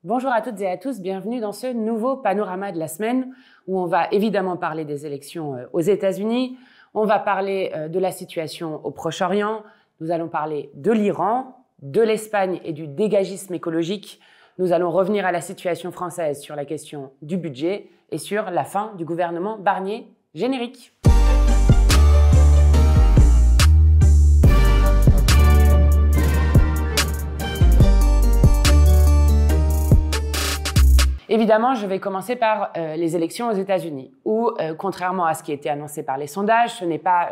Bonjour à toutes et à tous, bienvenue dans ce nouveau panorama de la semaine où on va évidemment parler des élections aux États-Unis, on va parler de la situation au Proche-Orient, nous allons parler de l'Iran, de l'Espagne et du dégagisme écologique, nous allons revenir à la situation française sur la question du budget et sur la fin du gouvernement Barnier. Générique. Évidemment, je vais commencer par les élections aux États-Unis, où, contrairement à ce qui a été annoncé par les sondages, ce n'est pas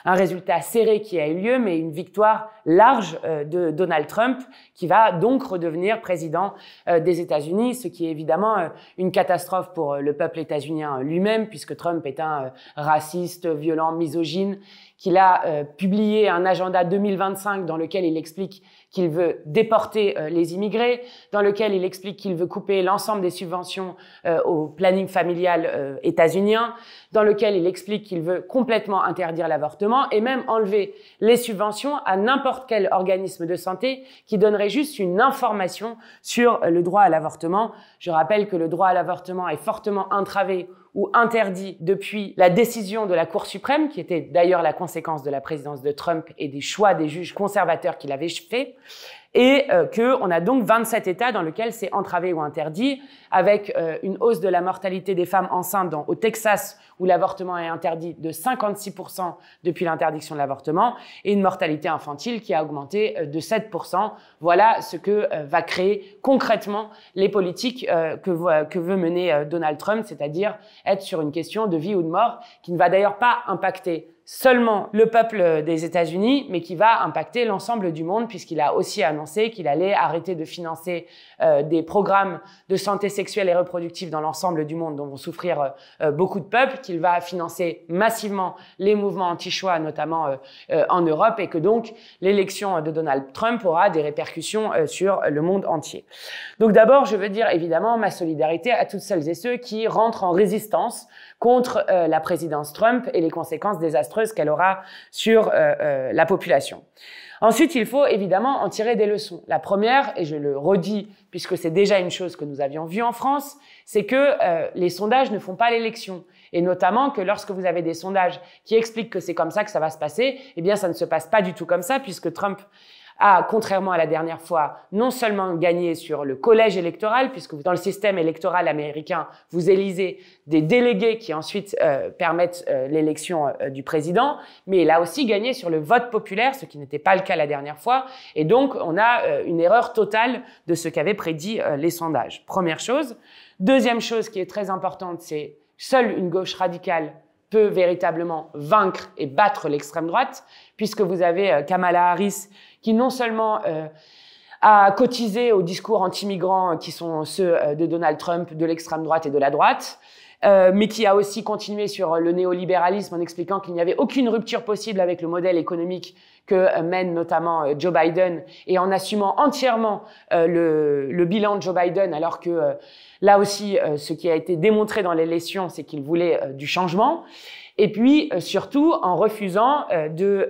un résultat serré qui a eu lieu, mais une victoire large de Donald Trump, qui va donc redevenir président des États-Unis, ce qui est évidemment une catastrophe pour le peuple états-unien lui-même, puisque Trump est un raciste, violent, misogyne, qu'il a publié un agenda 2025 dans lequel il explique qu'il veut déporter les immigrés, dans lequel il explique qu'il veut couper l'ensemble des subventions au planning familial états-unien, dans lequel il explique qu'il veut complètement interdire l'avortement et même enlever les subventions à n'importe quel organisme de santé qui donnerait juste une information sur le droit à l'avortement. Je rappelle que le droit à l'avortement est fortement entravé ou interdit depuis la décision de la Cour suprême, qui était d'ailleurs la conséquence de la présidence de Trump et des choix des juges conservateurs qu'il avait fait, et qu'on a donc 27 États dans lesquels c'est entravé ou interdit, avec une hausse de la mortalité des femmes enceintes au Texas, où l'avortement est interdit de 56% depuis l'interdiction de l'avortement, et une mortalité infantile qui a augmenté de 7%. Voilà ce que va créer concrètement les politiques que veut mener Donald Trump, c'est-à-dire être sur une question de vie ou de mort, qui ne va d'ailleurs pas impacter seulement le peuple des États-Unis, mais qui va impacter l'ensemble du monde, puisqu'il a aussi annoncé qu'il allait arrêter de financer des programmes de santé sexuelle et reproductive dans l'ensemble du monde dont vont souffrir beaucoup de peuples, qu'il va financer massivement les mouvements anti-choix, notamment en Europe, et que donc l'élection de Donald Trump aura des répercussions sur le monde entier. Donc d'abord, je veux dire évidemment ma solidarité à toutes celles et ceux qui rentrent en résistance contre la présidence Trump et les conséquences désastreuses qu'elle aura sur la population. Ensuite, il faut évidemment en tirer des leçons. La première, et je le redis puisque c'est déjà une chose que nous avions vue en France, c'est que les sondages ne font pas l'élection. Et notamment que lorsque vous avez des sondages qui expliquent que c'est comme ça que ça va se passer, eh bien ça ne se passe pas du tout comme ça, puisque Trump a, contrairement à la dernière fois, non seulement gagné sur le collège électoral, puisque dans le système électoral américain, vous élisez des délégués qui ensuite permettent l'élection du président, mais il a aussi gagné sur le vote populaire, ce qui n'était pas le cas la dernière fois, et donc on a une erreur totale de ce qu'avaient prédit les sondages. Première chose. Deuxième chose qui est très importante, c'est seule une gauche radicale peut véritablement vaincre et battre l'extrême droite, puisque vous avez Kamala Harris qui non seulement a cotisé aux discours anti-migrants qui sont ceux de Donald Trump, de l'extrême droite et de la droite, mais qui a aussi continué sur le néolibéralisme en expliquant qu'il n'y avait aucune rupture possible avec le modèle économique que mène notamment Joe Biden, et en assumant entièrement le bilan de Joe Biden, alors que là aussi, ce qui a été démontré dans l'élection, c'est qu'il voulait du changement. Et puis, surtout, en refusant de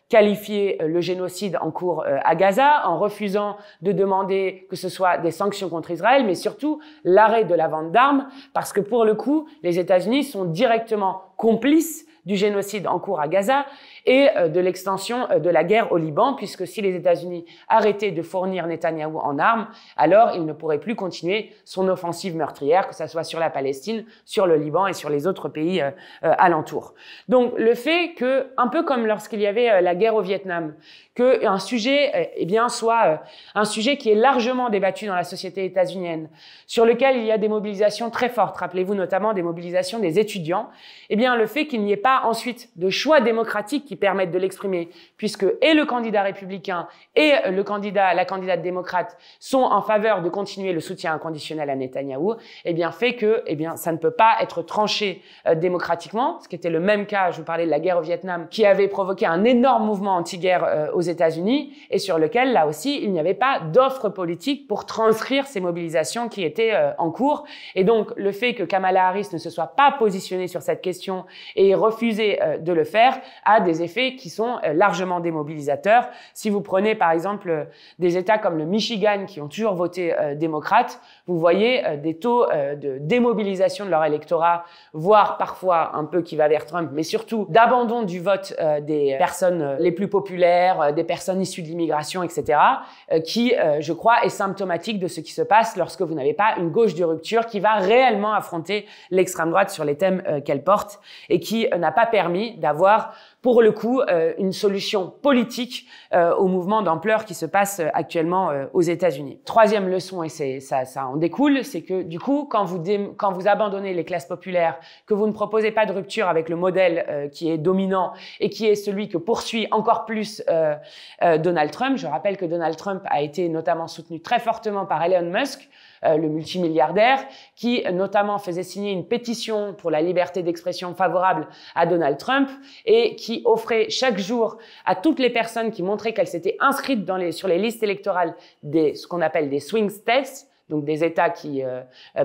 qualifier le génocide en cours à Gaza, en refusant de demander que ce soit des sanctions contre Israël, mais surtout l'arrêt de la vente d'armes, parce que pour le coup, les États-Unis sont directement complices du génocide en cours à Gaza et de l'extension de la guerre au Liban, puisque si les États-Unis arrêtaient de fournir Netanyahou en armes, alors il ne pourrait plus continuer son offensive meurtrière, que ce soit sur la Palestine, sur le Liban et sur les autres pays alentours. Donc le fait que, un peu comme lorsqu'il y avait la guerre au Vietnam, qu'un sujet soit un sujet qui est largement débattu dans la société états-unienne, sur lequel il y a des mobilisations très fortes, rappelez-vous notamment des mobilisations des étudiants, eh bien le fait qu'il n'y ait pas ensuite de choix démocratique qui permettent de l'exprimer, puisque et le candidat républicain et la candidate démocrate sont en faveur de continuer le soutien inconditionnel à Netanyahou, eh bien fait que ça ne peut pas être tranché démocratiquement, ce qui était le même cas, je vous parlais de la guerre au Vietnam, qui avait provoqué un énorme mouvement anti-guerre aux États-Unis, et sur lequel, là aussi, il n'y avait pas d'offre politique pour transcrire ces mobilisations qui étaient en cours. Et donc, le fait que Kamala Harris ne se soit pas positionnée sur cette question et refuse refuser de le faire a des effets qui sont largement démobilisateurs. Si vous prenez par exemple des États comme le Michigan qui ont toujours voté démocrate, vous voyez des taux de démobilisation de leur électorat, voire parfois un peu qui va vers Trump, mais surtout d'abandon du vote des personnes les plus populaires, des personnes issues de l'immigration, etc., qui, je crois, est symptomatique de ce qui se passe lorsque vous n'avez pas une gauche de rupture qui va réellement affronter l'extrême droite sur les thèmes qu'elle porte et qui n'a pas permis d'avoir, pour le coup, une solution politique au mouvement d'ampleur qui se passe actuellement aux États-Unis. Troisième leçon, et ça en découle, c'est que du coup, quand vous abandonnez les classes populaires, que vous ne proposez pas de rupture avec le modèle qui est dominant et qui est celui que poursuit encore plus Donald Trump. Je rappelle que Donald Trump a été notamment soutenu très fortement par Elon Musk, le multimilliardaire, qui notamment faisait signer une pétition pour la liberté d'expression favorable à Donald Trump et qui offrait chaque jour à toutes les personnes qui montraient qu'elles s'étaient inscrites sur les listes électorales ce qu'on appelle des swing states, donc des États qui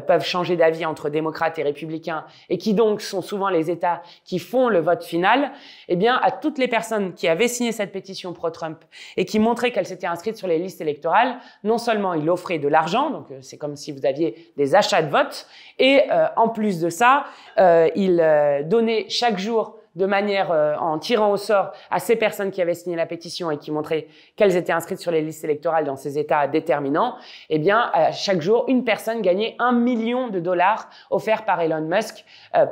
peuvent changer d'avis entre démocrates et républicains et qui donc sont souvent les États qui font le vote final, eh bien à toutes les personnes qui avaient signé cette pétition pro-Trump et qui montraient qu'elles s'étaient inscrites sur les listes électorales, non seulement il offrait de l'argent, donc c'est comme si vous aviez des achats de vote, et en plus de ça, il donnait chaque jour de manière en tirant au sort à ces personnes qui avaient signé la pétition et qui montraient qu'elles étaient inscrites sur les listes électorales dans ces États déterminants, eh bien, chaque jour, une personne gagnait $1 million offerts par Elon Musk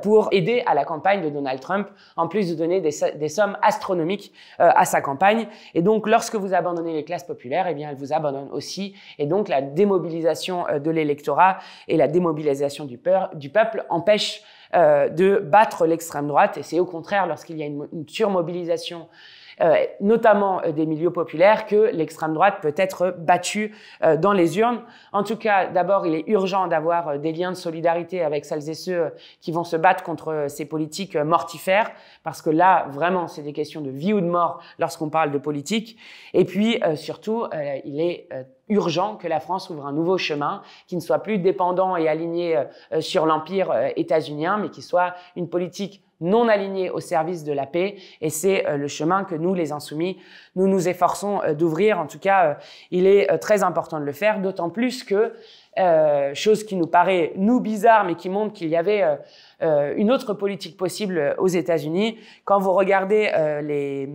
pour aider à la campagne de Donald Trump, en plus de donner des sommes astronomiques à sa campagne. Et donc, lorsque vous abandonnez les classes populaires, eh bien, elles vous abandonnent aussi. Et donc, la démobilisation de l'électorat et la démobilisation du peuple empêchent de battre l'extrême droite, et c'est au contraire lorsqu'il y a une surmobilisation notamment des milieux populaires, que l'extrême droite peut être battue dans les urnes. En tout cas, d'abord, il est urgent d'avoir des liens de solidarité avec celles et ceux qui vont se battre contre ces politiques mortifères, parce que là, vraiment, c'est des questions de vie ou de mort lorsqu'on parle de politique. Et puis, surtout, il est urgent que la France ouvre un nouveau chemin, qui ne soit plus dépendant et aligné sur l'empire états-unien, mais qui soit une politique non alignée au service de la paix. Et c'est le chemin que nous, les Insoumis, nous nous efforçons d'ouvrir. En tout cas, il est très important de le faire, d'autant plus que, chose qui nous paraît, nous, bizarre, mais qui montre qu'il y avait une autre politique possible aux États-Unis. Quand vous regardez les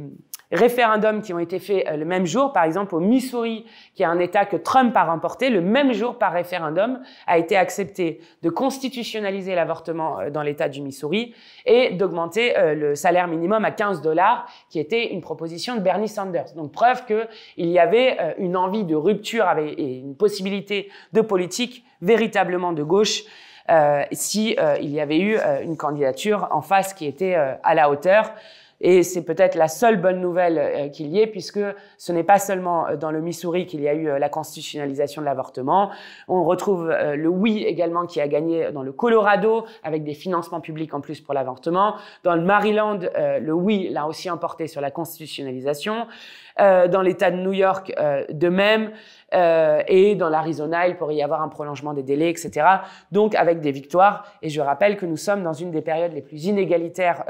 référendums qui ont été faits le même jour, par exemple au Missouri, qui est un État que Trump a remporté, le même jour par référendum a été accepté de constitutionnaliser l'avortement dans l'État du Missouri et d'augmenter le salaire minimum à $15, qui était une proposition de Bernie Sanders. Donc preuve qu'il y avait une envie de rupture et une possibilité de politique véritablement de gauche si il y avait eu une candidature en face qui était à la hauteur. Et c'est peut-être la seule bonne nouvelle qu'il y ait, puisque ce n'est pas seulement dans le Missouri qu'il y a eu la constitutionnalisation de l'avortement. On retrouve le oui également qui a gagné dans le Colorado, avec des financements publics en plus pour l'avortement. Dans le Maryland, le oui l'a aussi emporté sur la constitutionnalisation. Dans l'État de New York, de même. Et dans l'Arizona, il pourrait y avoir un prolongement des délais, etc. Donc avec des victoires. Et je rappelle que nous sommes dans une des périodes les plus inégalitaires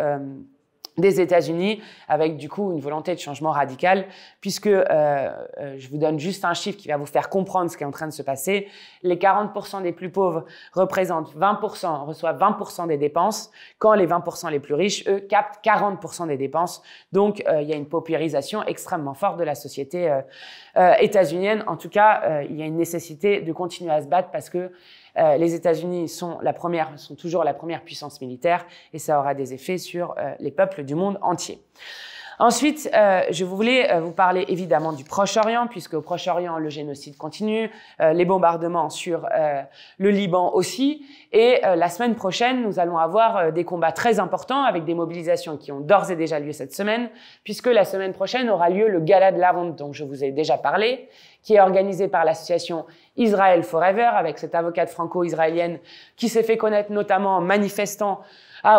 des États-Unis, avec du coup une volonté de changement radical, puisque je vous donne juste un chiffre qui va vous faire comprendre ce qui est en train de se passer. Les 40% des plus pauvres reçoivent 20% des dépenses, quand les 20% les plus riches, eux, captent 40% des dépenses. Donc il y a une paupérisation extrêmement forte de la société états-unienne. En tout cas, il y a une nécessité de continuer à se battre parce que les États-Unis sont toujours la première puissance militaire et ça aura des effets sur les peuples du monde entier. Ensuite, je voulais vous parler évidemment du Proche-Orient, puisque au Proche-Orient, le génocide continue, les bombardements sur le Liban aussi. Et la semaine prochaine, nous allons avoir des combats très importants avec des mobilisations qui ont d'ores et déjà lieu cette semaine, puisque la semaine prochaine aura lieu le Gala de la honte dont je vous ai déjà parlé, qui est organisé par l'association Israel Forever, avec cette avocate franco-israélienne qui s'est fait connaître notamment en manifestant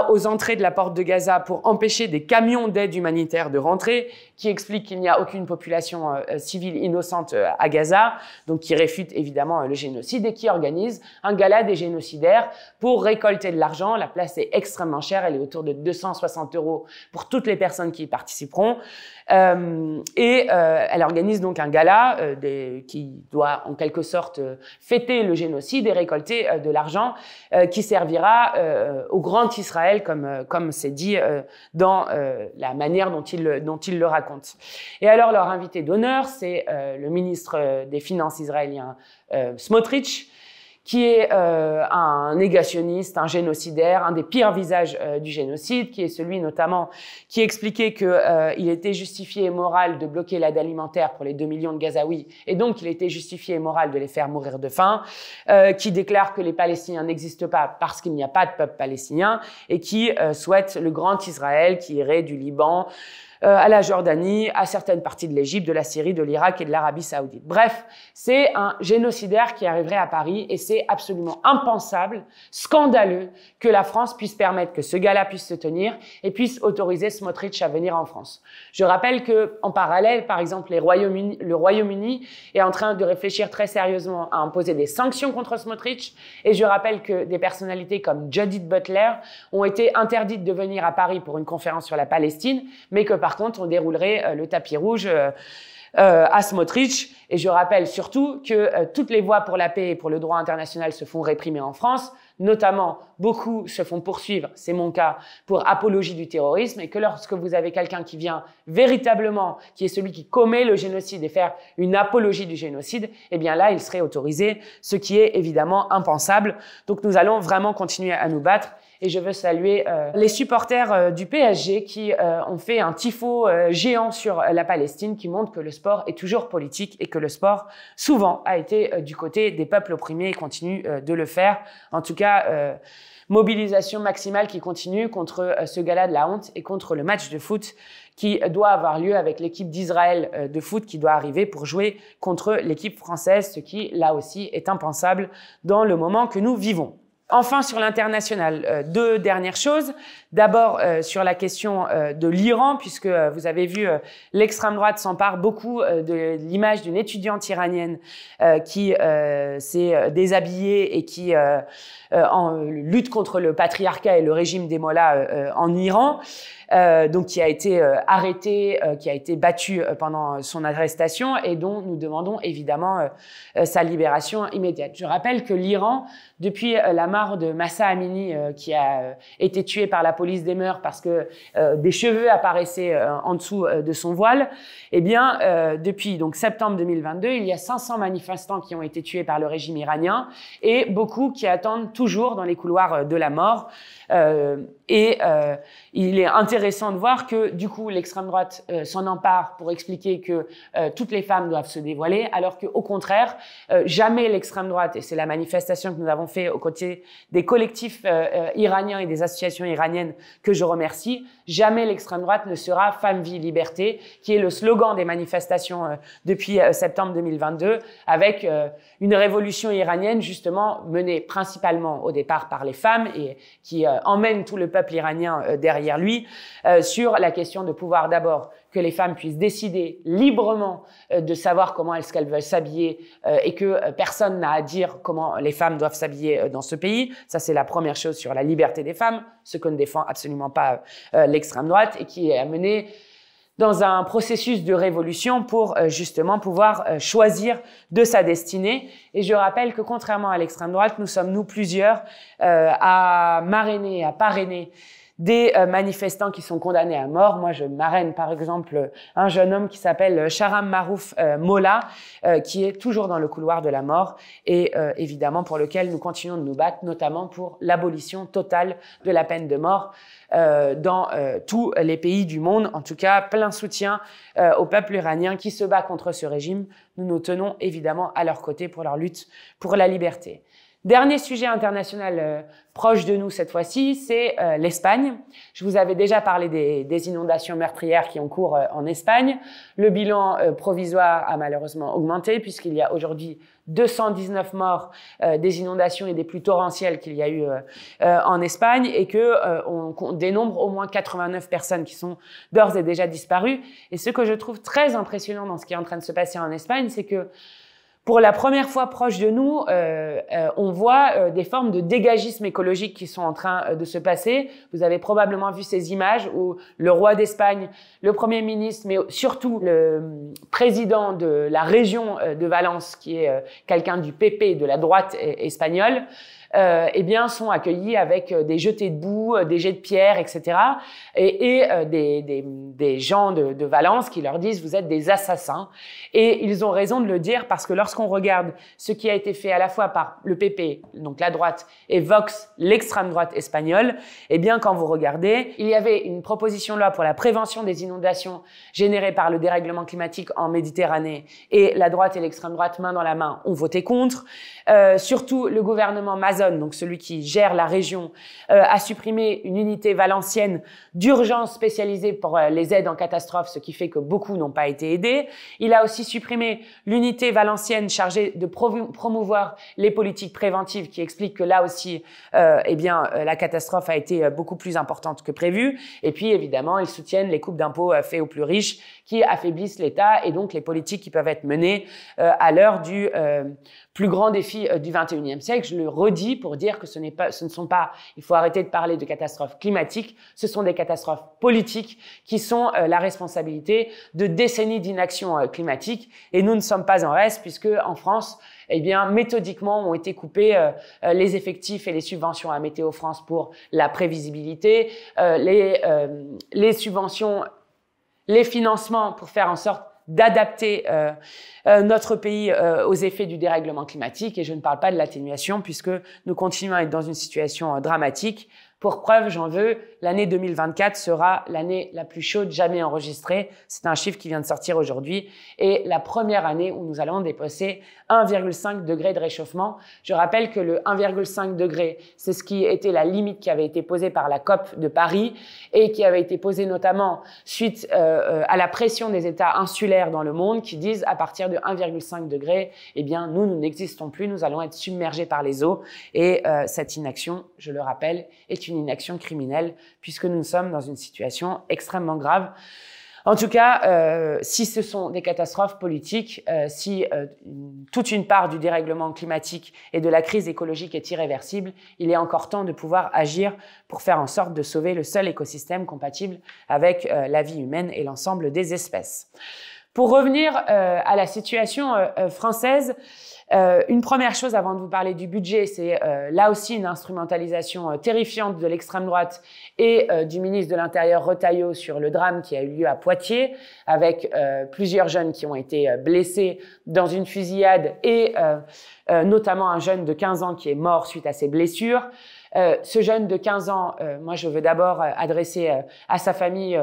aux entrées de la porte de Gaza pour empêcher des camions d'aide humanitaire de rentrer, qui explique qu'il n'y a aucune population civile innocente à Gaza, donc qui réfute évidemment le génocide et qui organise un gala des génocidaires pour récolter de l'argent. La place est extrêmement chère, elle est autour de 260 € pour toutes les personnes qui y participeront. Elle organise donc un gala qui doit en quelque sorte fêter le génocide et récolter de l'argent qui servira au grand Israël, comme c'est dit dans la manière dont il le raconte. Et alors leur invité d'honneur, c'est le ministre des Finances israélien Smotrich, qui est un négationniste, un génocidaire, un des pires visages du génocide, qui est celui notamment qui expliquait qu'il était justifié et moral de bloquer l'aide alimentaire pour les 2 millions de Gazaouis, et donc il était justifié et moral de les faire mourir de faim, qui déclare que les Palestiniens n'existent pas parce qu'il n'y a pas de peuple palestinien, et qui souhaite le grand Israël qui irait du Liban à la Jordanie, à certaines parties de l'Égypte, de la Syrie, de l'Irak et de l'Arabie Saoudite. Bref, c'est un génocidaire qui arriverait à Paris et c'est absolument impensable, scandaleux, que la France puisse permettre que ce gala puisse se tenir et puisse autoriser Smotrich à venir en France. Je rappelle que, en parallèle, par exemple, le Royaume-Uni est en train de réfléchir très sérieusement à imposer des sanctions contre Smotrich, et je rappelle que des personnalités comme Judith Butler ont été interdites de venir à Paris pour une conférence sur la Palestine, mais que par contre, on déroulerait le tapis rouge à Smotrich. Et je rappelle surtout que toutes les voix pour la paix et pour le droit international se font réprimer en France. Notamment, beaucoup se font poursuivre, c'est mon cas, pour apologie du terrorisme, et que lorsque vous avez quelqu'un qui vient véritablement, qui est celui qui commet le génocide et faire une apologie du génocide, eh bien là, il serait autorisé, ce qui est évidemment impensable. Donc nous allons vraiment continuer à nous battre. Et je veux saluer les supporters du PSG qui ont fait un tifo géant sur la Palestine, qui montre que le sport est toujours politique et que le sport, souvent, a été du côté des peuples opprimés et continue de le faire. En tout cas, mobilisation maximale qui continue contre ce gala de la honte et contre le match de foot qui doit avoir lieu avec l'équipe d'Israël de foot qui doit arriver pour jouer contre l'équipe française, ce qui, là aussi, est impensable dans le moment que nous vivons. Enfin, sur l'international, deux dernières choses. D'abord, sur la question de l'Iran, puisque vous avez vu, l'extrême droite s'empare beaucoup de l'image d'une étudiante iranienne qui s'est déshabillée et qui lutte contre le patriarcat et le régime des mollahs en Iran. Donc qui a été arrêté, qui a été battu pendant son arrestation et dont nous demandons évidemment sa libération immédiate. Je rappelle que l'Iran, depuis la mort de Mahsa Amini, qui a été tué par la police des mœurs parce que des cheveux apparaissaient en dessous de son voile, eh bien depuis donc septembre 2022, il y a 500 manifestants qui ont été tués par le régime iranien et beaucoup qui attendent toujours dans les couloirs de la mort. Il est intéressant de voir que du coup l'extrême droite s'en empare pour expliquer que toutes les femmes doivent se dévoiler, alors qu'au contraire jamais l'extrême droite, et c'est la manifestation que nous avons fait aux côtés des collectifs iraniens et des associations iraniennes que je remercie, jamais l'extrême droite ne sera femme, vie, liberté, qui est le slogan des manifestations depuis septembre 2022, avec une révolution iranienne justement menée principalement au départ par les femmes et qui emmène tout le peuple iranien derrière lui, sur la question de pouvoir d'abord que les femmes puissent décider librement de savoir comment est-ce qu'elles veulent s'habiller et que personne n'a à dire comment les femmes doivent s'habiller dans ce pays. Ça, c'est la première chose sur la liberté des femmes, ce que ne défend absolument pas l'extrême droite et qui est amené dans un processus de révolution pour justement pouvoir choisir de sa destinée. Et je rappelle que contrairement à l'extrême droite, nous sommes nous plusieurs à marrainer, à parrainer des manifestants qui sont condamnés à mort. Moi, je marraine par exemple un jeune homme qui s'appelle Sharam Marouf Molla, qui est toujours dans le couloir de la mort et évidemment pour lequel nous continuons de nous battre, notamment pour l'abolition totale de la peine de mort dans tous les pays du monde. En tout cas, plein soutien au peuple iranien qui se bat contre ce régime. Nous nous tenons évidemment à leur côté pour leur lutte pour la liberté. Dernier sujet international proche de nous cette fois-ci, c'est l'Espagne. Je vous avais déjà parlé des inondations meurtrières qui ont cours en Espagne. Le bilan provisoire a malheureusement augmenté puisqu'il y a aujourd'hui 219 morts des inondations et des pluies torrentielles qu'il y a eu en Espagne et on dénombre au moins 89 personnes qui sont d'ores et déjà disparues. Et ce que je trouve très impressionnant dans ce qui est en train de se passer en Espagne, c'est que pour la première fois proche de nous, on voit des formes de dégagisme écologique qui sont en train de se passer. Vous avez probablement vu ces images où le roi d'Espagne, le Premier ministre, mais surtout le président de la région de Valence, qui est quelqu'un du PP, de la droite espagnole, eh bien, sont accueillis avec des jetés de boue, des jets de pierre, etc. Et des gens de Valence qui leur disent « vous êtes des assassins ». Et ils ont raison de le dire parce que lorsqu'on regarde ce qui a été fait à la fois par le PP, donc la droite, et Vox, l'extrême droite espagnole, eh bien, quand vous regardez, il y avait une proposition de loi pour la prévention des inondations générées par le dérèglement climatique en Méditerranée et la droite et l'extrême droite, main dans la main, ont voté contre. Surtout, le gouvernement Mazon, donc celui qui gère la région, a supprimé une unité valencienne d'urgence spécialisée pour les aides en catastrophe, ce qui fait que beaucoup n'ont pas été aidés. Il a aussi supprimé l'unité valencienne chargée de promouvoir les politiques préventives, qui explique que là aussi, eh bien, la catastrophe a été beaucoup plus importante que prévu. Et puis, évidemment, ils soutiennent les coupes d'impôts faits aux plus riches, qui affaiblissent l'État et donc les politiques qui peuvent être menées à l'heure du plus grand défi du 21e siècle. Je le redis pour dire que ce ne sont pas, il faut arrêter de parler de catastrophes climatiques, ce sont des catastrophes politiques qui sont la responsabilité de décennies d'inaction climatique. Et nous ne sommes pas en reste puisque en France, eh bien, méthodiquement ont été coupés les effectifs et les subventions à Météo France pour la prévisibilité, les subventions, les financements pour faire en sorte d'adapter notre pays aux effets du dérèglement climatique. Et je ne parle pas de l'atténuation puisque nous continuons à être dans une situation dramatique. Pour preuve, j'en veux, l'année 2024 sera l'année la plus chaude jamais enregistrée. C'est un chiffre qui vient de sortir aujourd'hui. Et la première année où nous allons dépasser 1,5 degré de réchauffement. Je rappelle que le 1,5 degré, c'est ce qui était la limite qui avait été posée par la COP de Paris et qui avait été posée notamment suite à la pression des États insulaires dans le monde qui disent à partir de 1,5 degré, eh bien, nous n'existons plus, nous allons être submergés par les eaux. Et cette inaction, je le rappelle, est une inaction criminelle puisque nous sommes dans une situation extrêmement grave. En tout cas, si ce sont des catastrophes politiques, si toute une part du dérèglement climatique et de la crise écologique est irréversible, il est encore temps de pouvoir agir pour faire en sorte de sauver le seul écosystème compatible avec la vie humaine et l'ensemble des espèces. Pour revenir à la situation française, une première chose avant de vous parler du budget, c'est là aussi une instrumentalisation terrifiante de l'extrême droite et du ministre de l'Intérieur Retailleau sur le drame qui a eu lieu à Poitiers avec plusieurs jeunes qui ont été blessés dans une fusillade et notamment un jeune de 15 ans qui est mort suite à ses blessures. Ce jeune de 15 ans, moi je veux d'abord adresser à sa famille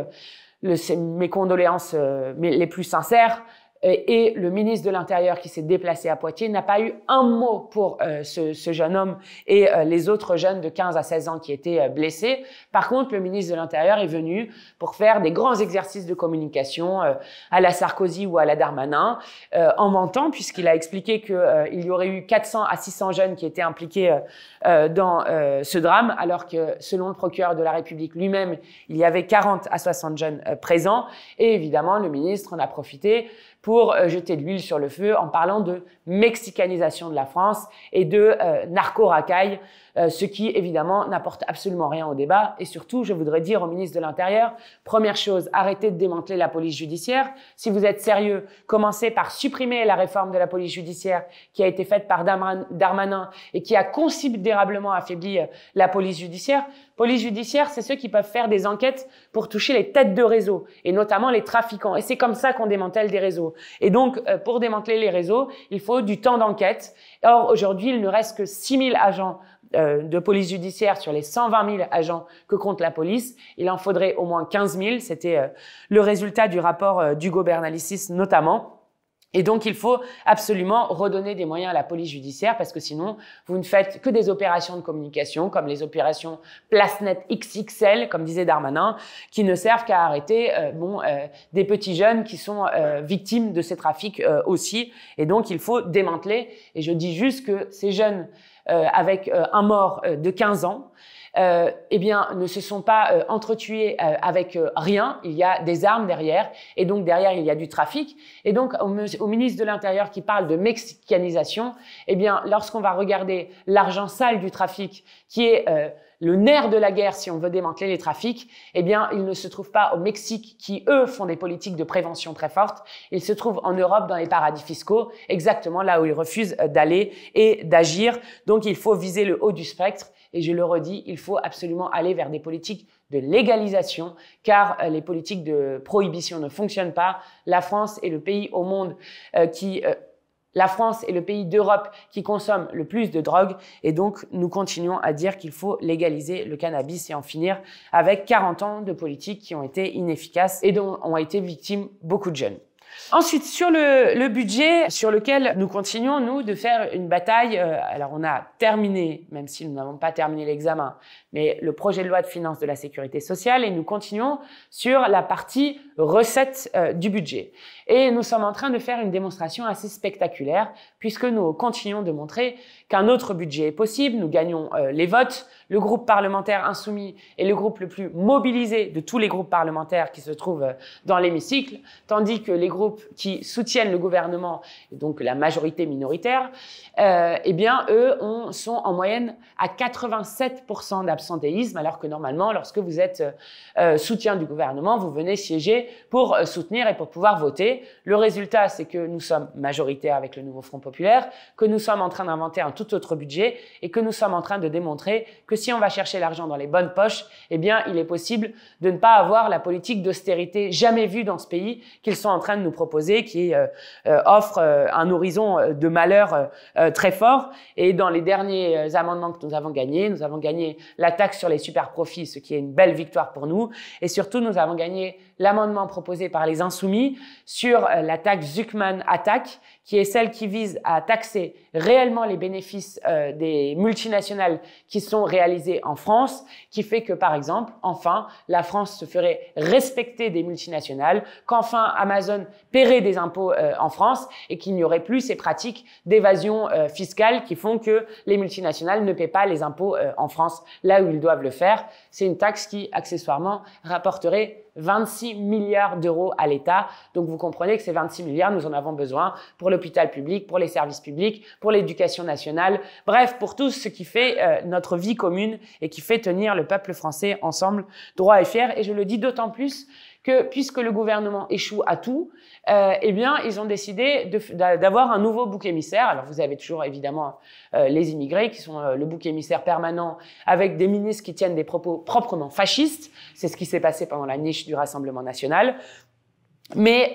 mes condoléances les plus sincères. Et le ministre de l'Intérieur qui s'est déplacé à Poitiers n'a pas eu un mot pour ce jeune homme et les autres jeunes de 15 à 16 ans qui étaient blessés. Par contre, le ministre de l'Intérieur est venu pour faire des grands exercices de communication à la Sarkozy ou à la Darmanin, en mentant, puisqu'il a expliqué qu'il y aurait eu 400 à 600 jeunes qui étaient impliqués dans ce drame, alors que selon le procureur de la République lui-même, il y avait 40 à 60 jeunes présents. Et évidemment, le ministre en a profité pour jeter de l'huile sur le feu en parlant de mexicanisation de la France et de narco-racaille, ce qui évidemment n'apporte absolument rien au débat. Et surtout, je voudrais dire au ministre de l'Intérieur, première chose, arrêtez de démanteler la police judiciaire. Si vous êtes sérieux, commencez par supprimer la réforme de la police judiciaire qui a été faite par Darmanin et qui a considérablement affaibli la police judiciaire. Police judiciaire, c'est ceux qui peuvent faire des enquêtes pour toucher les têtes de réseau et notamment les trafiquants. Et c'est comme ça qu'on démantèle des réseaux. Et donc, pour démanteler les réseaux, il faut du temps d'enquête. Or, aujourd'hui, il ne reste que 6 000 agents de police judiciaire sur les 120 000 agents que compte la police. Il en faudrait au moins 15 000. C'était le résultat du rapport d'Hugo Bernalicis notamment. Et donc, il faut absolument redonner des moyens à la police judiciaire parce que sinon, vous ne faites que des opérations de communication comme les opérations PlaceNet XXL, comme disait Darmanin, qui ne servent qu'à arrêter des petits jeunes qui sont victimes de ces trafics aussi. Et donc, il faut démanteler. Et je dis juste que ces jeunes avec un mort de 15 ans, ne se sont pas entretués avec rien. Il y a des armes derrière, et donc derrière il y a du trafic. Et donc au ministre de l'Intérieur qui parle de mexicanisation, lorsqu'on va regarder l'argent sale du trafic, qui est le nerf de la guerre si on veut démanteler les trafics, il ne se trouve pas au Mexique qui, eux, font des politiques de prévention très fortes. Il se trouve en Europe dans les paradis fiscaux, exactement là où ils refusent d'aller et d'agir. Donc il faut viser le haut du spectre. Et je le redis, il faut absolument aller vers des politiques de légalisation, car les politiques de prohibition ne fonctionnent pas. La France est le pays au monde la France est le pays d'Europe qui consomme le plus de drogue, et donc nous continuons à dire qu'il faut légaliser le cannabis et en finir avec 40 ans de politiques qui ont été inefficaces et dont ont été victimes beaucoup de jeunes. Ensuite, sur le budget, sur lequel nous continuons, nous, de faire une bataille. Alors, on a terminé, même si nous n'avons pas terminé l'examen, mais le projet de loi de finances de la sécurité sociale, et nous continuons sur la partie recettes du budget. Et nous sommes en train de faire une démonstration assez spectaculaire, puisque nous continuons de montrer qu'un autre budget est possible. Nous gagnons les votes. Le groupe parlementaire insoumis est le groupe le plus mobilisé de tous les groupes parlementaires qui se trouvent dans l'hémicycle, tandis que les groupes qui soutiennent le gouvernement, et donc la majorité minoritaire, eux sont en moyenne à 87% d'absentéisme, alors que normalement, lorsque vous êtes soutien du gouvernement, vous venez siéger pour soutenir et pour pouvoir voter. Le résultat, c'est que nous sommes majoritaires avec le nouveau Front populaire, que nous sommes en train d'inventer un tout autre budget et que nous sommes en train de démontrer que si on va chercher l'argent dans les bonnes poches, il est possible de ne pas avoir la politique d'austérité jamais vue dans ce pays qu'ils sont en train de nous proposer, qui offre un horizon de malheur très fort. Et dans les derniers amendements que nous avons gagné la taxe sur les super-profits, ce qui est une belle victoire pour nous. Et surtout, nous avons gagné l'amendement proposé par les Insoumis sur la taxe Zuckman-Attaque, qui est celle qui vise à taxer réellement les bénéfices des multinationales qui sont réalisés en France, qui fait que, par exemple, enfin, la France se ferait respecter des multinationales, qu'enfin Amazon paierait des impôts en France et qu'il n'y aurait plus ces pratiques d'évasion fiscale qui font que les multinationales ne paient pas les impôts en France là où ils doivent le faire. C'est une taxe qui, accessoirement, rapporterait 26 milliards d'euros à l'État. Donc, vous comprenez que ces 26 milliards, nous en avons besoin pour l'hôpital public, pour les services publics, pour l'éducation nationale, bref, pour tout ce qui fait notre vie commune et qui fait tenir le peuple français ensemble, droit et fier. Et je le dis d'autant plus que, puisque le gouvernement échoue à tout, ils ont décidé d'avoir un nouveau bouc émissaire. Alors, vous avez toujours, évidemment, les immigrés qui sont le bouc émissaire permanent avec des ministres qui tiennent des propos proprement fascistes. C'est ce qui s'est passé pendant la niche du Rassemblement national. Mais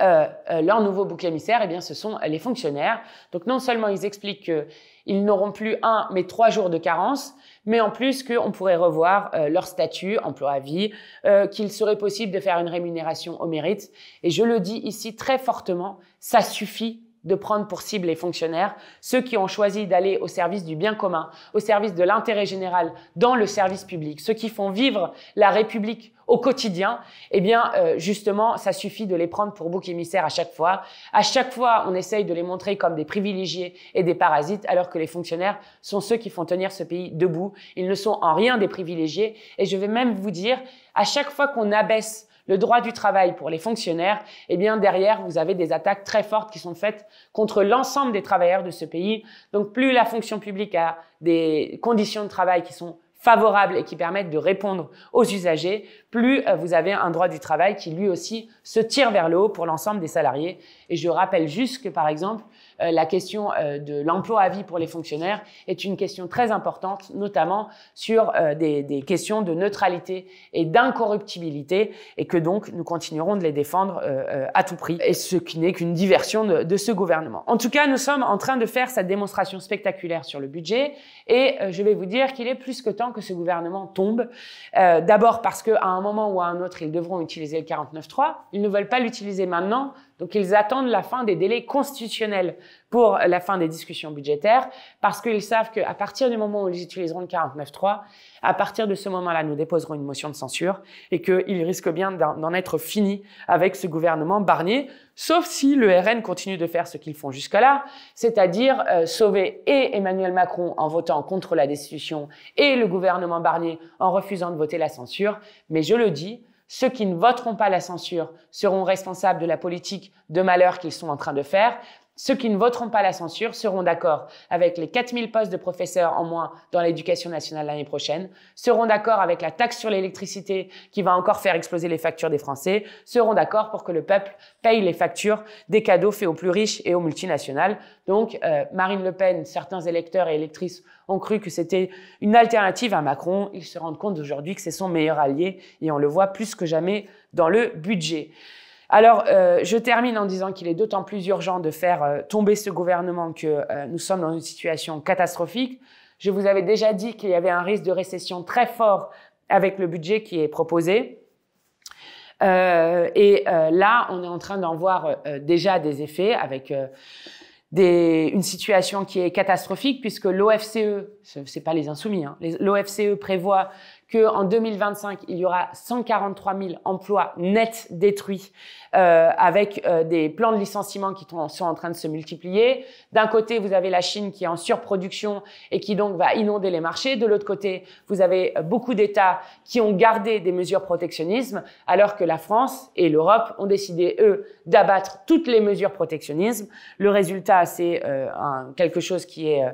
leur nouveau bouc émissaire, ce sont les fonctionnaires. Donc, non seulement ils expliquent qu'ils n'auront plus 1, mais 3 jours de carence, mais en plus qu'on pourrait revoir leur statut, emploi à vie, qu'il serait possible de faire une rémunération au mérite. Et je le dis ici très fortement, ça suffit de prendre pour cible les fonctionnaires, ceux qui ont choisi d'aller au service du bien commun, au service de l'intérêt général, dans le service public, ceux qui font vivre la République au quotidien, justement, ça suffit de les prendre pour bouc émissaire à chaque fois. À chaque fois, on essaye de les montrer comme des privilégiés et des parasites, alors que les fonctionnaires sont ceux qui font tenir ce pays debout. Ils ne sont en rien des privilégiés. Et je vais même vous dire, à chaque fois qu'on abaisse le droit du travail pour les fonctionnaires, derrière, vous avez des attaques très fortes qui sont faites contre l'ensemble des travailleurs de ce pays. Donc, plus la fonction publique a des conditions de travail qui sont favorables et qui permettent de répondre aux usagers, plus vous avez un droit du travail qui, lui aussi, se tire vers le haut pour l'ensemble des salariés. Et je rappelle juste que, par exemple, la question de l'emploi à vie pour les fonctionnaires est une question très importante, notamment sur des questions de neutralité et d'incorruptibilité, et que donc nous continuerons de les défendre à tout prix, et ce qui n'est qu'une diversion de ce gouvernement. En tout cas, nous sommes en train de faire cette démonstration spectaculaire sur le budget, et je vais vous dire qu'il est plus que temps que ce gouvernement tombe. D'abord parce qu'à un moment ou à un autre, ils devront utiliser le 49.3. Ils ne veulent pas l'utiliser maintenant, Donc, ils attendent la fin des délais constitutionnels pour la fin des discussions budgétaires parce qu'ils savent qu'à partir du moment où ils utiliseront le 49.3, à partir de ce moment-là, nous déposerons une motion de censure et qu'ils risquent bien d'en être finis avec ce gouvernement Barnier, sauf si le RN continue de faire ce qu'ils font jusque-là, c'est-à-dire sauver et Emmanuel Macron en votant contre la destitution et le gouvernement Barnier en refusant de voter la censure. Mais je le dis, ceux qui ne voteront pas la censure seront responsables de la politique de malheur qu'ils sont en train de faire. Ceux qui ne voteront pas la censure seront d'accord avec les 4000 postes de professeurs en moins dans l'éducation nationale l'année prochaine, seront d'accord avec la taxe sur l'électricité qui va encore faire exploser les factures des Français, seront d'accord pour que le peuple paye les factures des cadeaux faits aux plus riches et aux multinationales. Donc, Marine Le Pen, certains électeurs et électrices ont cru que c'était une alternative à Macron. Ils se rendent compte aujourd'hui que c'est son meilleur allié et on le voit plus que jamais dans le budget. Alors, je termine en disant qu'il est d'autant plus urgent de faire tomber ce gouvernement que nous sommes dans une situation catastrophique. Je vous avais déjà dit qu'il y avait un risque de récession très fort avec le budget qui est proposé. Là, on est en train d'en voir déjà des effets avec une situation qui est catastrophique puisque l'OFCE, c'est pas les insoumis, hein, l'OFCE prévoit qu'en 2025, il y aura 143 000 emplois nets détruits avec des plans de licenciement qui sont en train de se multiplier. D'un côté, vous avez la Chine qui est en surproduction et qui donc va inonder les marchés. De l'autre côté, vous avez beaucoup d'États qui ont gardé des mesures protectionnisme alors que la France et l'Europe ont décidé, eux, d'abattre toutes les mesures protectionnisme. Le résultat, c'est quelque chose qui est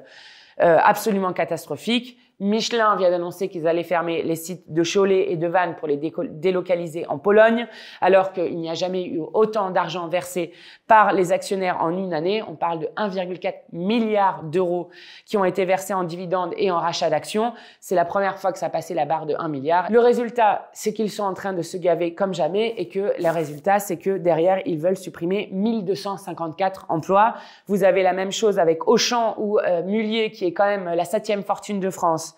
absolument catastrophique. Michelin vient d'annoncer qu'ils allaient fermer les sites de Cholet et de Vannes pour les délocaliser en Pologne, alors qu'il n'y a jamais eu autant d'argent versé par les actionnaires en une année. On parle de 1,4 milliard d'euros qui ont été versés en dividendes et en rachat d'actions. C'est la première fois que ça passait la barre de 1 milliard. Le résultat, c'est qu'ils sont en train de se gaver comme jamais et que le résultat, c'est que derrière, ils veulent supprimer 1254 emplois. Vous avez la même chose avec Auchan ou Mullier, qui est quand même la 7e fortune de France,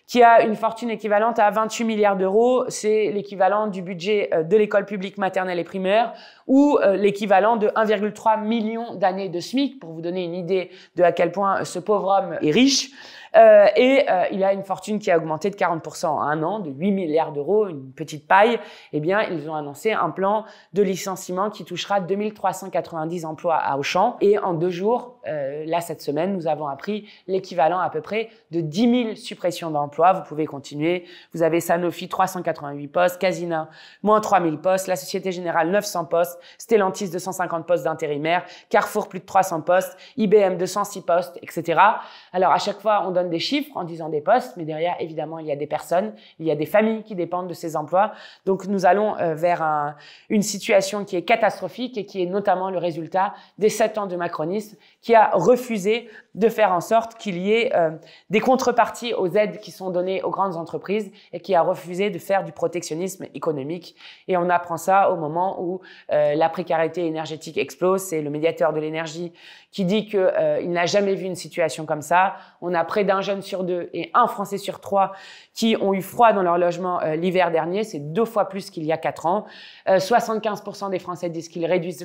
qui a une fortune équivalente à 28 milliards d'euros. C'est l'équivalent du budget de l'école publique maternelle et primaire ou l'équivalent de 1,3 million d'années de SMIC, pour vous donner une idée de à quel point ce pauvre homme est riche. Il a une fortune qui a augmenté de 40% en un an, de 8 milliards d'euros, une petite paille. Eh bien, ils ont annoncé un plan de licenciement qui touchera 2390 emplois à Auchan. Et en 2 jours, là, cette semaine, nous avons appris l'équivalent à peu près de 10 000 suppressions d'emplois. Vous pouvez continuer. Vous avez Sanofi, 388 postes, Casina, moins 3000 postes, la Société Générale, 900 postes, Stellantis, 250 postes d'intérimaires, Carrefour, plus de 300 postes, IBM, 206 postes, etc. Alors, à chaque fois, on donne des chiffres en disant des postes, mais derrière, évidemment, il y a des personnes, il y a des familles qui dépendent de ces emplois. Donc, nous allons vers une situation qui est catastrophique et qui est notamment le résultat des 7 ans de macronisme qui a refusé de faire en sorte qu'il y ait des contreparties aux aides qui sont données aux grandes entreprises et qui a refusé de faire du protectionnisme économique. Et on apprend ça au moment où la précarité énergétique explose. C'est le médiateur de l'énergie qui dit qu'il n'a jamais vu une situation comme ça. On a près d'un jeune sur 2 et un Français sur 3 qui ont eu froid dans leur logement l'hiver dernier. C'est 2 fois plus qu'il y a 4 ans. 75% des Français disent qu'ils réduisent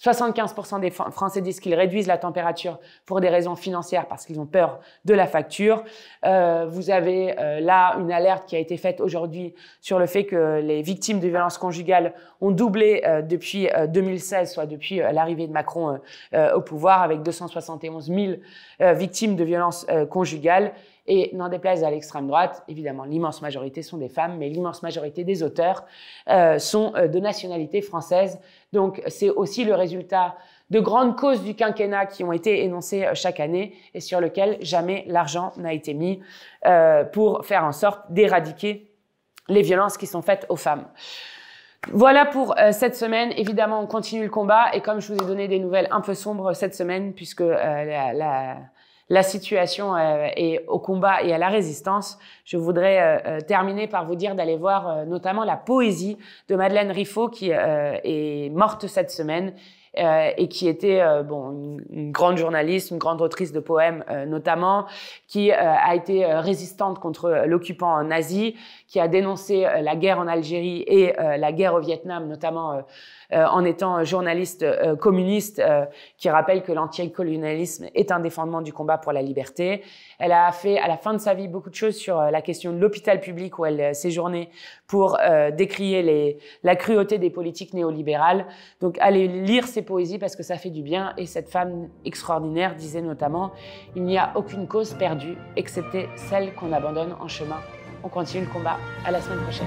75% des Français disent qu'ils réduisent la température pour des raisons financières parce qu'ils ont peur de la facture. Vous avez là une alerte qui a été faite aujourd'hui sur le fait que les victimes de violences conjugales ont doublé depuis 2016, soit depuis l'arrivée de Macron au pouvoir, avec 271 000 victimes de violences conjugales. Et n'en déplaise à l'extrême droite, évidemment, l'immense majorité sont des femmes, mais l'immense majorité des auteurs sont de nationalité française. Donc, c'est aussi le résultat de grandes causes du quinquennat qui ont été énoncées chaque année et sur lesquelles jamais l'argent n'a été mis pour faire en sorte d'éradiquer les violences qui sont faites aux femmes. Voilà pour cette semaine. Évidemment, on continue le combat et comme je vous ai donné des nouvelles un peu sombres cette semaine, puisque la situation est au combat et à la résistance, je voudrais terminer par vous dire d'aller voir notamment la poésie de Madeleine Riffaut qui est morte cette semaine et qui était une grande journaliste, une grande autrice de poèmes notamment, qui a été résistante contre l'occupant nazi, qui a dénoncé la guerre en Algérie et la guerre au Vietnam, notamment en étant journaliste communiste, qui rappelle que l'anticolonialisme est un des fondements du combat pour la liberté. Elle a fait à la fin de sa vie beaucoup de choses sur la question de l'hôpital public où elle séjournait pour décrier la cruauté des politiques néolibérales. Donc allez lire ses poésies parce que ça fait du bien. Et cette femme extraordinaire disait notamment « Il n'y a aucune cause perdue excepté celle qu'on abandonne en chemin. On continue le combat. À la semaine prochaine. »